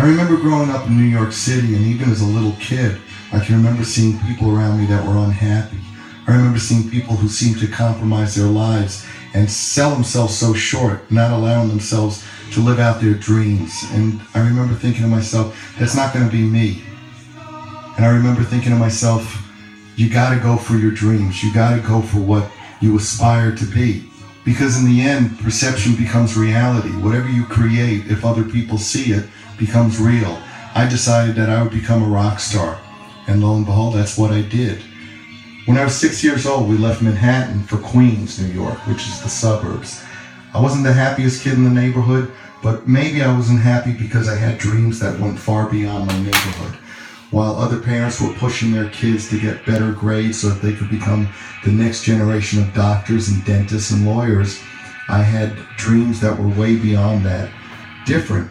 I remember growing up in New York City, and even as a little kid, I can remember seeing people around me that were unhappy. I remember seeing people who seemed to compromise their lives and sell themselves so short, not allowing themselves to live out their dreams. And I remember thinking to myself, that's not going to be me. And I remember thinking to myself, you got to go for your dreams. You got to go for what you aspire to be. Because in the end, perception becomes reality. Whatever you create, if other people see it, becomes real. I decided that I would become a rock star. And lo and behold, that's what I did. When I was 6 years old, we left Manhattan for Queens, New York, which is the suburbs. I wasn't the happiest kid in the neighborhood, but maybe I wasn't happy because I had dreams that went far beyond my neighborhood. While other parents were pushing their kids to get better grades so that they could become the next generation of doctors and dentists and lawyers, I had dreams that were way beyond that, different.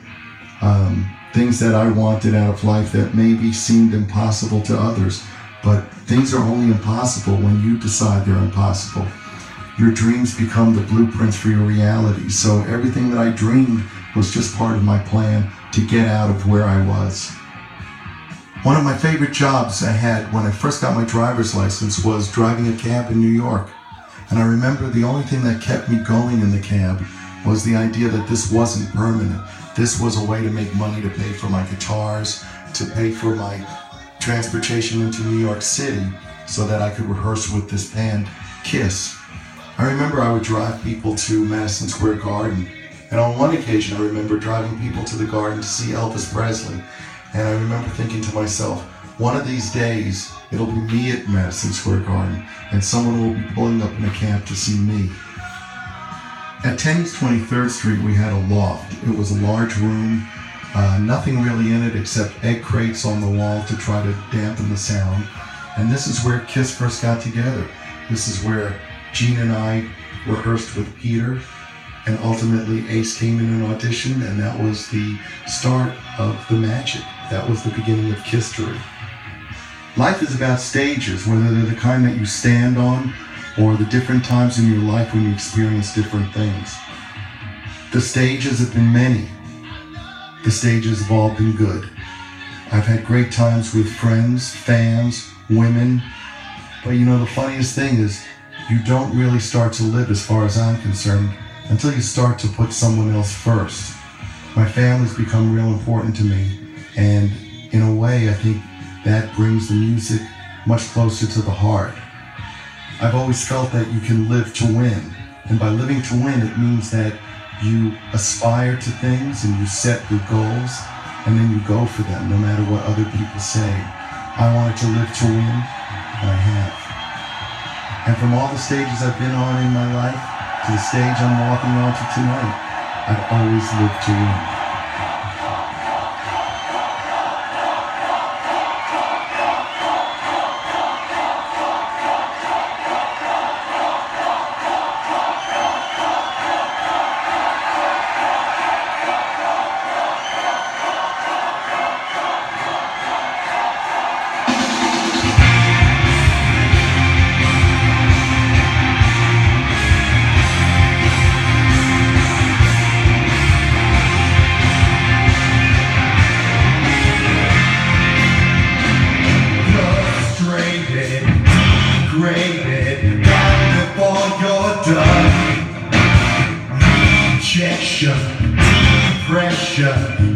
Things that I wanted out of life that maybe seemed impossible to others, but things are only impossible when you decide they're impossible. Your dreams become the blueprints for your reality, so everything that I dreamed was just part of my plan to get out of where I was. One of my favorite jobs I had when I first got my driver's license was driving a cab in New York. And I remember the only thing that kept me going in the cab was the idea that this wasn't permanent. This was a way to make money to pay for my guitars, to pay for my transportation into New York City so that I could rehearse with this band, Kiss. I remember I would drive people to Madison Square Garden. And on one occasion, I remember driving people to the Garden to see Elvis Presley. And I remember thinking to myself, one of these days, it'll be me at Madison Square Garden, and someone will be pulling up in a cab to see me. At 10 East 23rd Street, we had a loft. It was a large room, nothing really in it except egg crates on the wall to try to dampen the sound. And this is where Kiss first got together. This is where Gene and I rehearsed with Peter. And ultimately, Ace came in an audition, and that was the start of the magic. That was the beginning of KissStory. Life is about stages, whether they're the kind that you stand on or the different times in your life when you experience different things. The stages have been many. The stages have all been good. I've had great times with friends, fans, women. But you know, the funniest thing is you don't really start to live, as far as I'm concerned, until you start to put someone else first. My family's become real important to me, and in a way, I think that brings the music much closer to the heart. I've always felt that you can live to win, and by living to win, it means that you aspire to things and you set your goals, and then you go for them, no matter what other people say. I wanted to live to win, and I have. And from all the stages I've been on in my life, to the stage I'm walking onto tonight, I've always lived to win. Rejection, depression.